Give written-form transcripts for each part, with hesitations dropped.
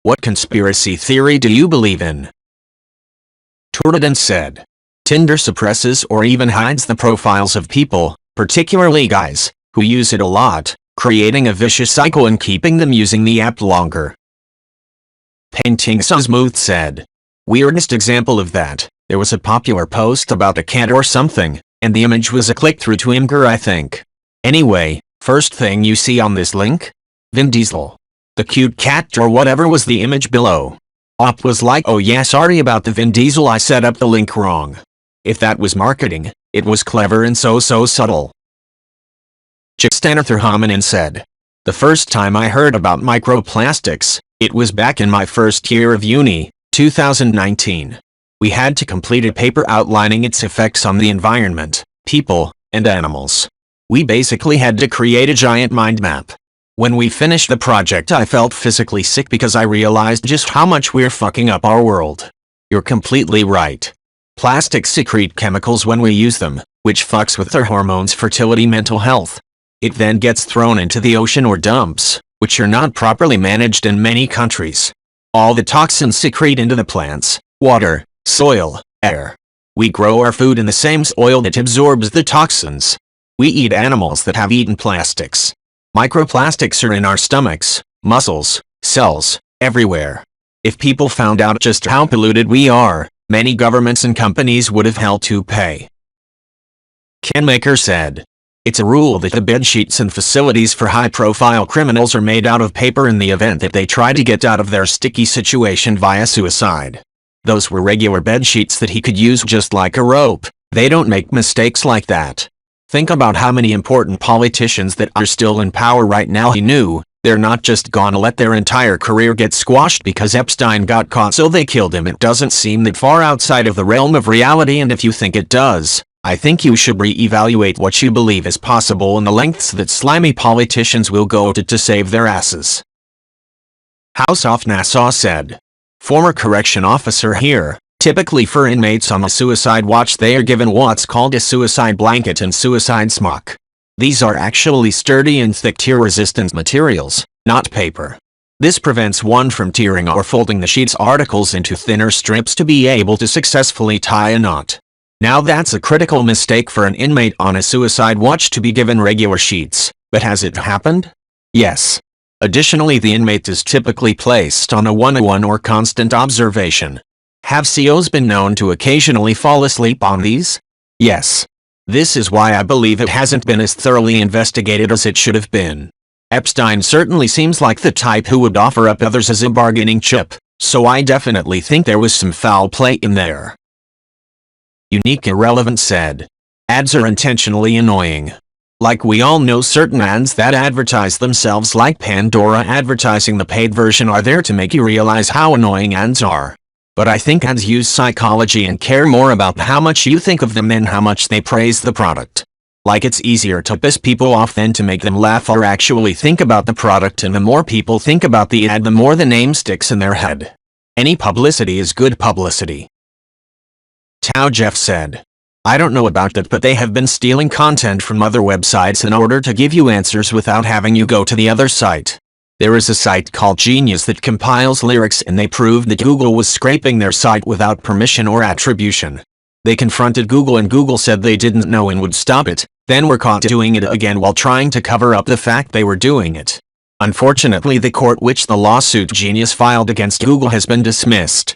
What conspiracy theory do you believe in? Turdidin said, Tinder suppresses or even hides the profiles of people, particularly guys, who use it a lot, creating a vicious cycle and keeping them using the app longer. Painting Smooth said, weirdest example of that, there was a popular post about a cat or something, and the image was a click-through to Imgur, I think. Anyway, first thing you see on this link? Vin Diesel. The cute cat or whatever was the image below. Op was like, oh yeah, sorry about the Vin Diesel, I set up the link wrong. If that was marketing, it was clever and so subtle. Jixtanather Hominin said, the first time I heard about microplastics, it was back in my first year of uni, 2019. We had to complete a paper outlining its effects on the environment, people, and animals. We basically had to create a giant mind map. When we finished the project, I felt physically sick because I realized just how much we're fucking up our world. You're completely right. Plastics secrete chemicals when we use them, which fucks with their hormones, fertility, mental health. It then gets thrown into the ocean or dumps, which are not properly managed in many countries. All the toxins secrete into the plants, water, soil, air. We grow our food in the same soil that absorbs the toxins. We eat animals that have eaten plastics. Microplastics are in our stomachs, muscles, cells, everywhere. If people found out just how polluted we are, many governments and companies would have hell to pay. Canmaker said, it's a rule that the bedsheets and facilities for high-profile criminals are made out of paper in the event that they try to get out of their sticky situation via suicide. Those were regular bedsheets that he could use just like a rope. They don't make mistakes like that. Think about how many important politicians that are still in power right now he knew. They're not just gonna let their entire career get squashed because Epstein got caught so they killed him. It doesn't seem that far outside of the realm of reality, and if you think it does, I think you should re-evaluate what you believe is possible and the lengths that slimy politicians will go to save their asses. House of Nassau said, former correction officer here. Typically for inmates on the suicide watch, they are given what's called a suicide blanket and suicide smock. These are actually sturdy and thick tear-resistant materials, not paper. This prevents one from tearing or folding the sheets articles into thinner strips to be able to successfully tie a knot. Now that's a critical mistake for an inmate on a suicide watch to be given regular sheets, but has it happened? Yes. Additionally, the inmate is typically placed on a one-on-one or constant observation. Have COs been known to occasionally fall asleep on these? Yes. This is why I believe it hasn't been as thoroughly investigated as it should have been. Epstein certainly seems like the type who would offer up others as a bargaining chip, so I definitely think there was some foul play in there. Unique Irrelevant said, ads are intentionally annoying. Like we all know, certain ads that advertise themselves, like Pandora advertising the paid version, are there to make you realize how annoying ads are. But I think ads use psychology and care more about how much you think of them than how much they praise the product. Like it's easier to piss people off than to make them laugh or actually think about the product, and the more people think about the ad, the more the name sticks in their head. Any publicity is good publicity. Tao Jeff said, I don't know about that, but they have been stealing content from other websites in order to give you answers without having you go to the other site. There is a site called Genius that compiles lyrics, and they proved that Google was scraping their site without permission or attribution. They confronted Google, and Google said they didn't know and would stop it, then were caught doing it again while trying to cover up the fact they were doing it. Unfortunately, the court which the lawsuit Genius filed against Google has been dismissed.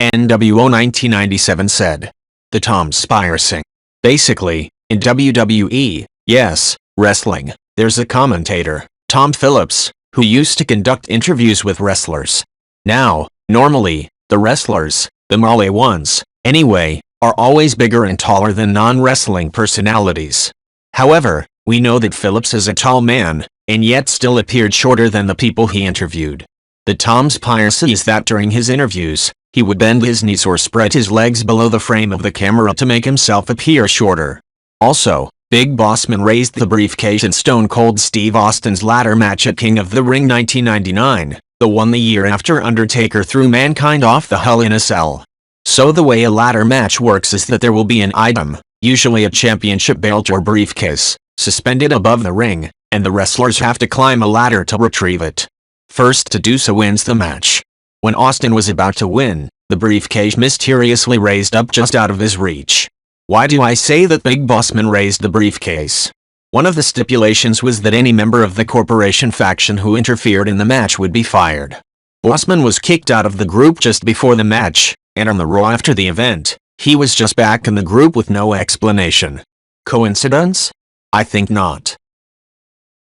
NWO 1997 said, the Tom Spires thing. Basically, in WWE, yes, wrestling, there's a commentator, Tom Phillips, who used to conduct interviews with wrestlers. Now, normally, the wrestlers, the male ones, anyway, are always bigger and taller than non-wrestling personalities. However, we know that Phillips is a tall man, and yet still appeared shorter than the people he interviewed. The Tom Spires is that during his interviews, he would bend his knees or spread his legs below the frame of the camera to make himself appear shorter. Also, Big Boss Man raised the briefcase in Stone Cold Steve Austin's ladder match at King of the Ring 1999, the one the year after Undertaker threw Mankind off the Hell in a Cell. So the way a ladder match works is that there will be an item, usually a championship belt or briefcase, suspended above the ring, and the wrestlers have to climb a ladder to retrieve it. First to do so wins the match. When Austin was about to win, the briefcase mysteriously raised up just out of his reach. Why do I say that Big Bossman raised the briefcase? One of the stipulations was that any member of the corporation faction who interfered in the match would be fired. Bossman was kicked out of the group just before the match, and on the Raw after the event, he was just back in the group with no explanation. Coincidence? I think not.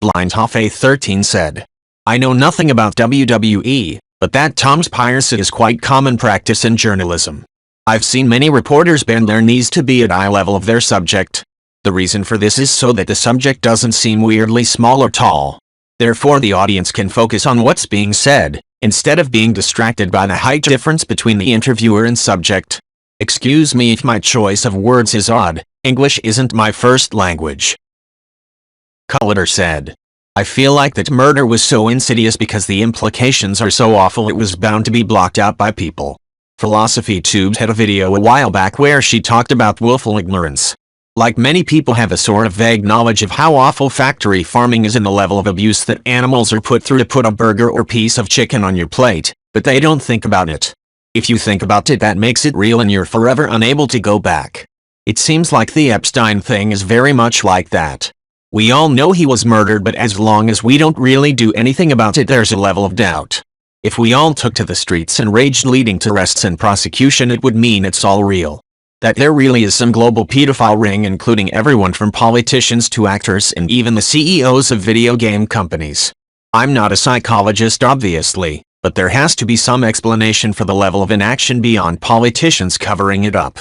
Blind Hoffe 13 said, I know nothing about WWE, but that Tom's piracy is quite common practice in journalism. I've seen many reporters bend their knees to be at eye level of their subject. The reason for this is so that the subject doesn't seem weirdly small or tall. Therefore the audience can focus on what's being said, instead of being distracted by the height difference between the interviewer and subject. Excuse me if my choice of words is odd, English isn't my first language. Culliter said, I feel like that murder was so insidious because the implications are so awful it was bound to be blocked out by people. Philosophy Tubes had a video a while back where she talked about willful ignorance. Like many people have a sort of vague knowledge of how awful factory farming is and the level of abuse that animals are put through to put a burger or piece of chicken on your plate, but they don't think about it. If you think about it, that makes it real and you're forever unable to go back. It seems like the Epstein thing is very much like that. We all know he was murdered, but as long as we don't really do anything about it, there's a level of doubt. If we all took to the streets and raged leading to arrests and prosecution, it would mean it's all real. That there really is some global pedophile ring including everyone from politicians to actors and even the CEOs of video game companies. I'm not a psychologist obviously, but there has to be some explanation for the level of inaction beyond politicians covering it up.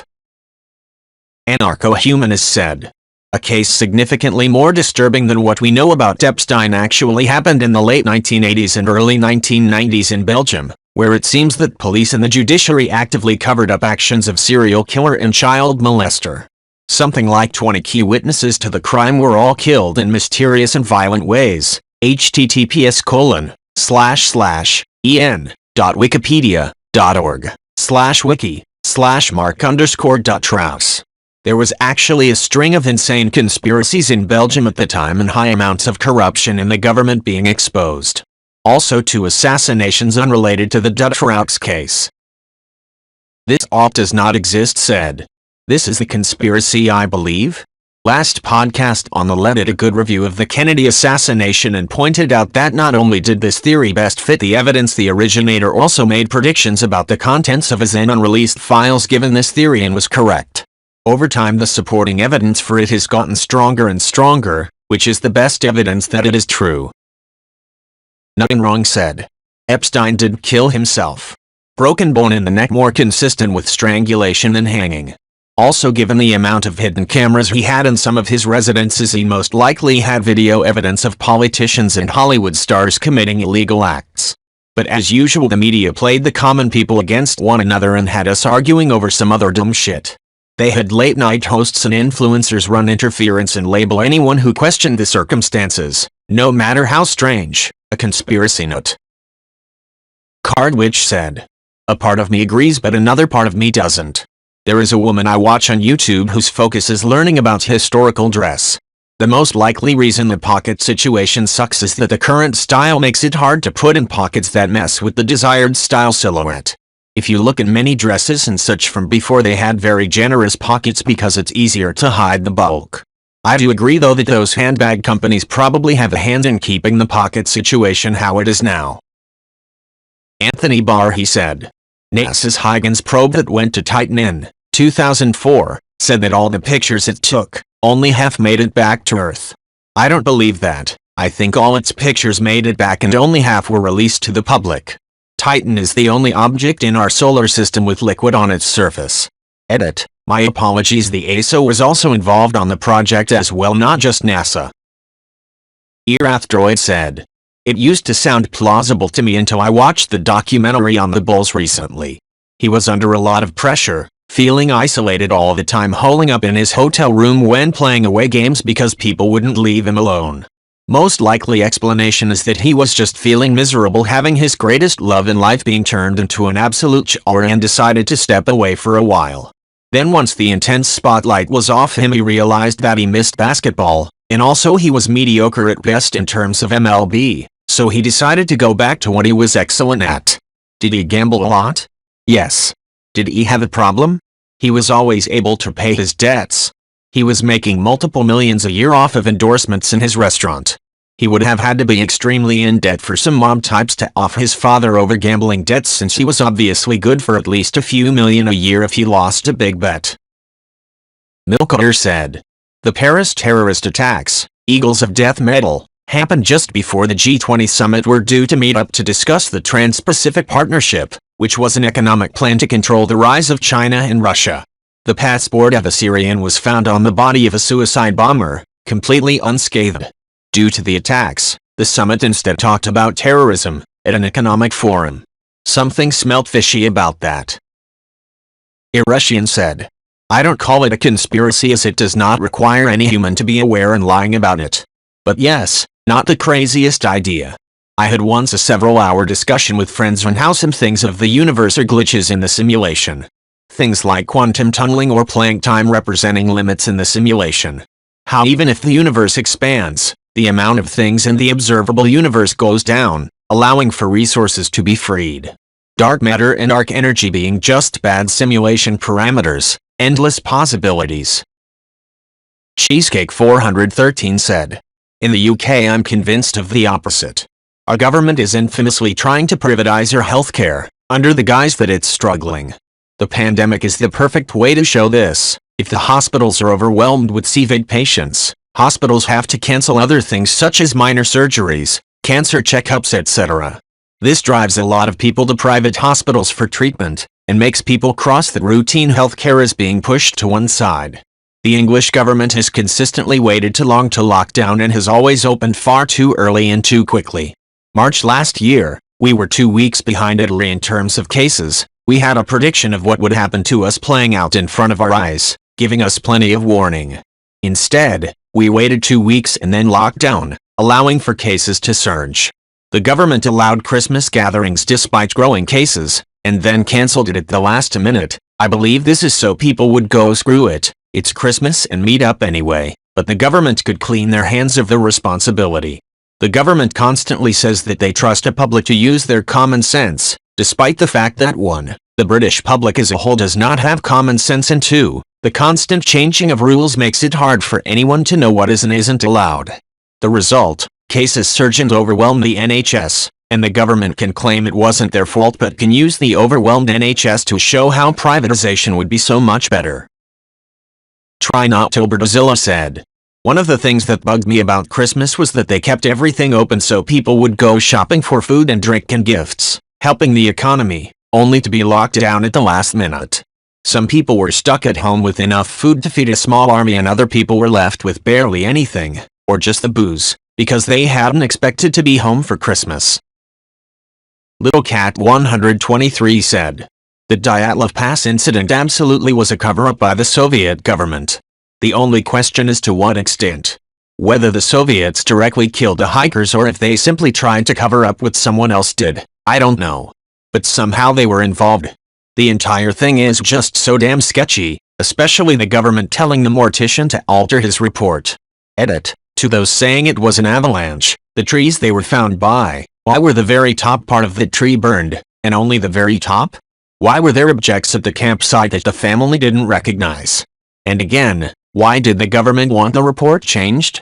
Anarcho-humanist said, a case significantly more disturbing than what we know about Epstein actually happened in the late 1980s and early 1990s in Belgium, where it seems that police and the judiciary actively covered up actions of serial killer and child molester. Something like 20 key witnesses to the crime were all killed in mysterious and violent ways. https://en.wikipedia.org/wiki/mark_.traus. There was actually a string of insane conspiracies in Belgium at the time and high amounts of corruption in the government being exposed. Also 2 assassinations unrelated to the Dutroux case. This op does not exist said. This is the conspiracy I believe? Last podcast on the Let did a good review of the Kennedy assassination and pointed out that not only did this theory best fit the evidence, the originator also made predictions about the contents of his then unreleased files given this theory and was correct. Over time the supporting evidence for it has gotten stronger and stronger, which is the best evidence that it is true. Nothing wrong said. Epstein did kill himself. Broken bone in the neck more consistent with strangulation than hanging. Also, given the amount of hidden cameras he had in some of his residences, he most likely had video evidence of politicians and Hollywood stars committing illegal acts. But as usual the media played the common people against one another and had us arguing over some other dumb shit. They had late night hosts and influencers run interference and label anyone who questioned the circumstances, no matter how strange, a conspiracy nut. Cardwitch said, a part of me agrees but another part of me doesn't. There is a woman I watch on YouTube whose focus is learning about historical dress. The most likely reason the pocket situation sucks is that the current style makes it hard to put in pockets that mess with the desired style silhouette. If you look at many dresses and such from before, they had very generous pockets because it's easier to hide the bulk. I do agree though that those handbag companies probably have a hand in keeping the pocket situation how it is now. Anthony Barr, he said. NASA's Huygens probe that went to Titan in 2004 said that all the pictures it took only half made it back to Earth. I don't believe that. I think all its pictures made it back and only half were released to the public. Titan is the only object in our solar system with liquid on its surface. Edit. My apologies, the ASO was also involved on the project as well, not just NASA. Earathroid said. It used to sound plausible to me until I watched the documentary on the Bulls recently. He was under a lot of pressure, feeling isolated all the time, holing up in his hotel room when playing away games because people wouldn't leave him alone. Most likely explanation is that he was just feeling miserable, having his greatest love in life being turned into an absolute chore, and decided to step away for a while. Then once the intense spotlight was off him, he realized that he missed basketball, and also he was mediocre at best in terms of MLB, So he decided to go back to what he was excellent at. Did he gamble a lot? Yes. Did he have a problem? He was always able to pay his debts. He was making multiple millions a year off of endorsements in his restaurant. He would have had to be extremely in debt for some mob types to off his father over gambling debts, since he was obviously good for at least a few million a year if he lost a big bet. Milker said, the Paris terrorist attacks, Eagles of Death Metal, happened just before the G20 summit were due to meet up to discuss the Trans-Pacific Partnership, which was an economic plan to control the rise of China and Russia. The passport of a Syrian was found on the body of a suicide bomber, completely unscathed. Due to the attacks, the summit instead talked about terrorism at an economic forum. Something smelt fishy about that. A Russian said, I don't call it a conspiracy as it does not require any human to be aware and lying about it. But yes, not the craziest idea. I had once a several-hour discussion with friends on how some things of the universe are glitches in the simulation. Things like quantum tunneling or Planck time representing limits in the simulation. How even if the universe expands, the amount of things in the observable universe goes down, allowing for resources to be freed. Dark matter and arc energy being just bad simulation parameters, endless possibilities. Cheesecake 413 said, in the UK I'm convinced of the opposite. Our government is infamously trying to privatize our healthcare, under the guise that it's struggling. The pandemic is the perfect way to show this. If the hospitals are overwhelmed with COVID patients, hospitals have to cancel other things such as minor surgeries, cancer checkups, etc. This drives a lot of people to private hospitals for treatment, and makes people cross that routine healthcare is being pushed to one side. The English government has consistently waited too long to lock down and has always opened far too early and too quickly. March last year, we were 2 weeks behind Italy in terms of cases. We had a prediction of what would happen to us playing out in front of our eyes, giving us plenty of warning. Instead, we waited 2 weeks and then locked down, allowing for cases to surge. The government allowed Christmas gatherings despite growing cases, and then cancelled it at the last minute. I believe this is so people would go screw it, it's Christmas and meet up anyway, but the government could clean their hands of the responsibility. The government constantly says that they trust a public to use their common sense, despite the fact that 1. The British public as a whole does not have common sense, and 2. The constant changing of rules makes it hard for anyone to know what is and isn't allowed. The result, cases surge and overwhelm the NHS, and the government can claim it wasn't their fault but can use the overwhelmed NHS to show how privatization would be so much better. Try Not to Brazilla said, one of the things that bugged me about Christmas was that they kept everything open so people would go shopping for food and drink and gifts, helping the economy, only to be locked down at the last minute. Some people were stuck at home with enough food to feed a small army, and other people were left with barely anything, or just the booze, because they hadn't expected to be home for Christmas. Little Cat 123 said, the Dyatlov Pass incident absolutely was a cover-up by the Soviet government. The only question is to what extent. Whether the Soviets directly killed the hikers or if they simply tried to cover up what someone else did, I don't know. But somehow they were involved. The entire thing is just so damn sketchy, especially the government telling the mortician to alter his report. Edit. To those saying it was an avalanche, the trees they were found by, why were the very top part of the tree burned, and only the very top? Why were there objects at the campsite that the family didn't recognize? And again, why did the government want the report changed?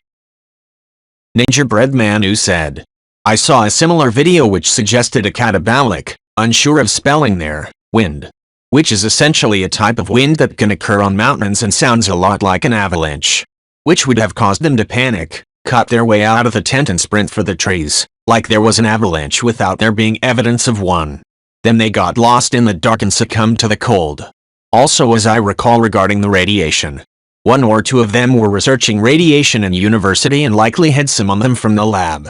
Ninja Bread Manu said, I saw a similar video which suggested a catabolic, unsure of spelling there, wind, which is essentially a type of wind that can occur on mountains and sounds a lot like an avalanche, which would have caused them to panic, cut their way out of the tent and sprint for the trees, like there was an avalanche without there being evidence of one. Then they got lost in the dark and succumbed to the cold. Also, as I recall regarding the radiation, 1 or 2 of them were researching radiation in university and likely had some on them from the lab.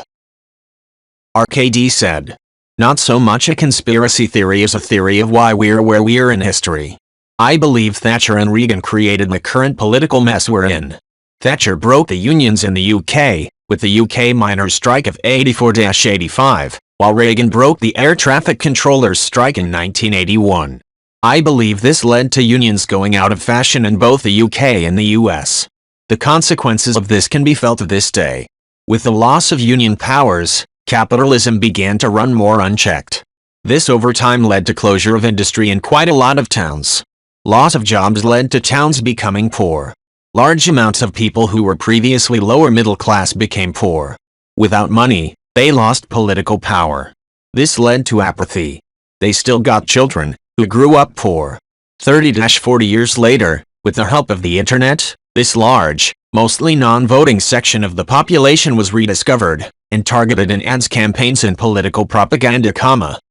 RKD said, not so much a conspiracy theory as a theory of why we're where we are in history. I believe Thatcher and Reagan created the current political mess we're in. Thatcher broke the unions in the UK, with the UK miners' strike of 84-85, while Reagan broke the air traffic controllers' strike in 1981. I believe this led to unions going out of fashion in both the UK and the US. The consequences of this can be felt to this day. With the loss of union powers, capitalism began to run more unchecked. This over time led to closure of industry in quite a lot of towns. Loss of jobs led to towns becoming poor. Large amounts of people who were previously lower middle class became poor. Without money, they lost political power. This led to apathy. They still got children, who grew up poor. 30-40 years later, with the help of the internet, this large, mostly non-voting section of the population was rediscovered, and targeted in ads campaigns and political propaganda,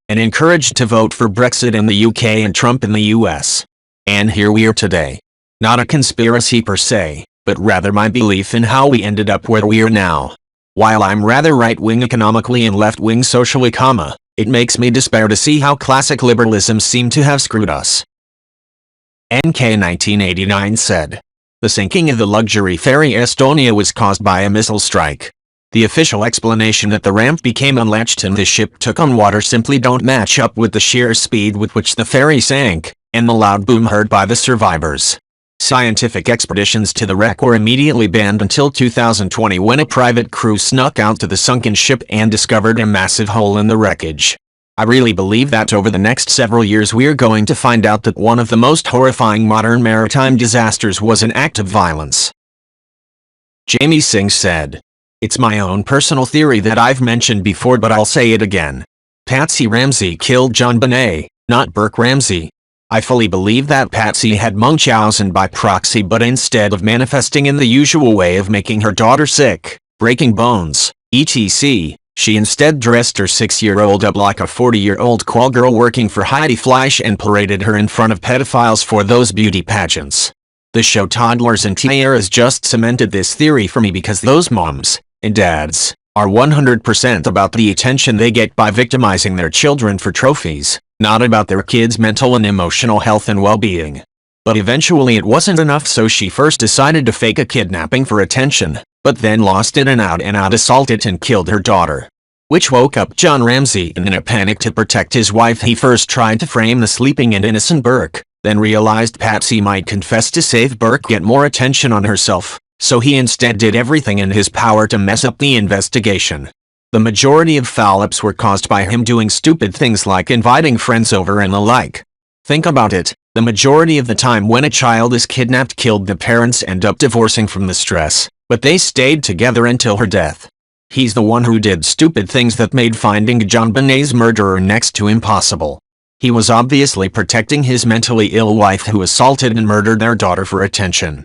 and encouraged to vote for Brexit in the UK and Trump in the US. And here we are today. Not a conspiracy per se, but rather my belief in how we ended up where we are now. While I'm rather right-wing economically and left-wing socially, it makes me despair to see how classic liberalism seemed to have screwed us. NK 1989 said, "The sinking of the luxury ferry Estonia was caused by a missile strike. The official explanation that the ramp became unlatched and the ship took on water simply don't match up with the sheer speed with which the ferry sank, and the loud boom heard by the survivors." Scientific expeditions to the wreck were immediately banned until 2020, when a private crew snuck out to the sunken ship and discovered a massive hole in the wreckage. I really believe that over the next several years we're going to find out that one of the most horrifying modern maritime disasters was an act of violence. Jamie Singh said, "It's my own personal theory that I've mentioned before, but I'll say it again. Patsy Ramsey killed John Bonet, not Burke Ramsey. I fully believe that Patsy had Munchausen by proxy, but instead of manifesting in the usual way of making her daughter sick, breaking bones, etc., she instead dressed her 6-year-old up like a 40-year-old call girl working for Heidi Fleisch and paraded her in front of pedophiles for those beauty pageants. The show Toddlers and Tiaras just cemented this theory for me, because those moms and dads are 100% about the attention they get by victimizing their children for trophies, not about their kids' mental and emotional health and well-being. But eventually it wasn't enough, so she first decided to fake a kidnapping for attention, but then lost it and out assaulted and killed her daughter. Which woke up John Ramsey, and in a panic to protect his wife he first tried to frame the sleeping and innocent Burke, then realized Patsy might confess to save Burke get more attention on herself, so he instead did everything in his power to mess up the investigation. The majority of foul-ups were caused by him doing stupid things like inviting friends over and the like. Think about it, the majority of the time when a child is kidnapped killed, the parents end up divorcing from the stress, but they stayed together until her death. He's the one who did stupid things that made finding John Bonet's murderer next to impossible. He was obviously protecting his mentally ill wife who assaulted and murdered their daughter for attention."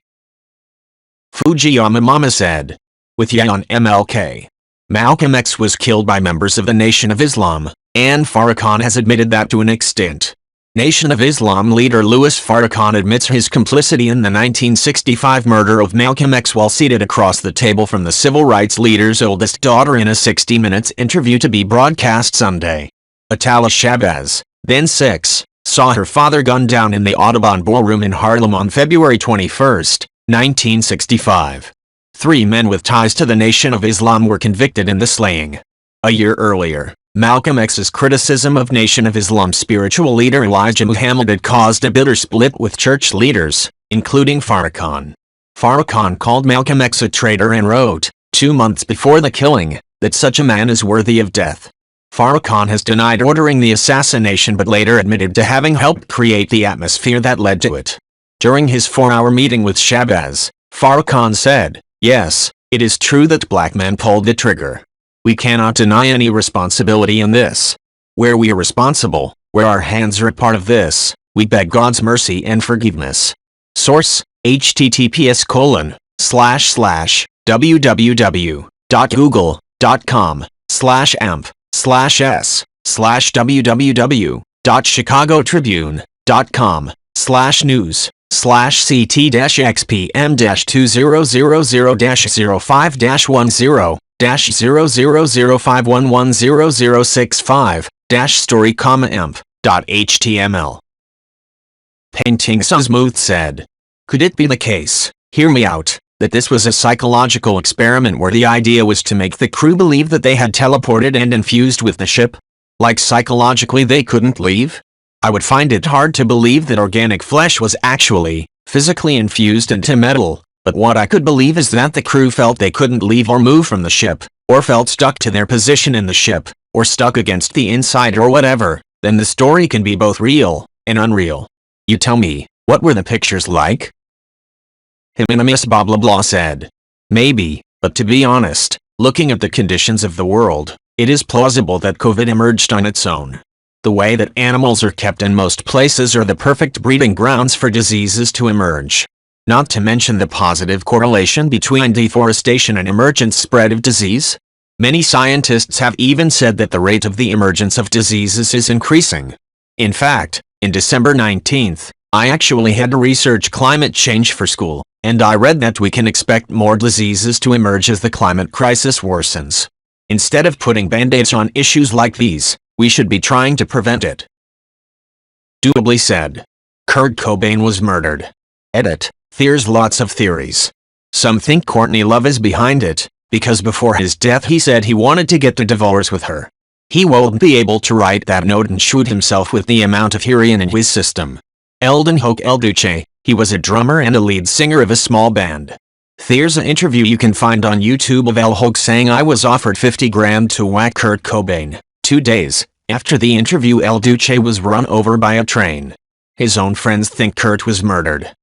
Fujiyama Mama said, "With on MLK. Malcolm X was killed by members of the Nation of Islam, and Farrakhan has admitted that to an extent. Nation of Islam leader Louis Farrakhan admits his complicity in the 1965 murder of Malcolm X while seated across the table from the civil rights leader's oldest daughter in a 60 Minutes interview to be broadcast Sunday. Atala Shabazz, then 6, saw her father gunned down in the Audubon Ballroom in Harlem on February 21, 1965. 3 men with ties to the Nation of Islam were convicted in the slaying. A year earlier, Malcolm X's criticism of Nation of Islam spiritual leader Elijah Muhammad had caused a bitter split with church leaders, including Farrakhan. Farrakhan called Malcolm X a traitor and wrote, 2 months before the killing, that such a man is worthy of death. Farrakhan has denied ordering the assassination but later admitted to having helped create the atmosphere that led to it. During his 4-hour meeting with Shabazz, Farrakhan said, "Yes, it is true that black men pulled the trigger. We cannot deny any responsibility in this. Where we are responsible, where our hands are a part of this, we beg God's mercy and forgiveness." Source: https://www.google.com/amp/2000-05-1005-10065-story-emp.html. Painting Smooth said, "Could it be the case, hear me out, that this was a psychological experiment where the idea was to make the crew believe that they had teleported and infused with the ship? Like psychologically they couldn't leave? I would find it hard to believe that organic flesh was actually, physically infused into metal, but what I could believe is that the crew felt they couldn't leave or move from the ship, or felt stuck to their position in the ship, or stuck against the inside or whatever, then the story can be both real and unreal. You tell me, what were the pictures like? Himinimus blah blah blah said. Maybe, but to be honest, looking at the conditions of the world, it is plausible that COVID emerged on its own. The way that animals are kept in most places are the perfect breeding grounds for diseases to emerge. Not to mention the positive correlation between deforestation and emergent spread of disease. Many scientists have even said that the rate of the emergence of diseases is increasing. In fact, in December 19th, I actually had to research climate change for school, and I read that we can expect more diseases to emerge as the climate crisis worsens. Instead of putting band-aids on issues like these, we should be trying to prevent it. Doubly said. Kurt Cobain was murdered. Edit. There's lots of theories. Some think Courtney Love is behind it, because before his death he said he wanted to get a divorce with her. He won't be able to write that note and shoot himself with the amount of heroin in his system. Eldon Hoke El Duce, he was a drummer and a lead singer of a small band. There's an interview you can find on YouTube of El Hoke saying I was offered 50 grand to whack Kurt Cobain. 2 days after the interview, El Duce was run over by a train. His own friends think Kurt was murdered.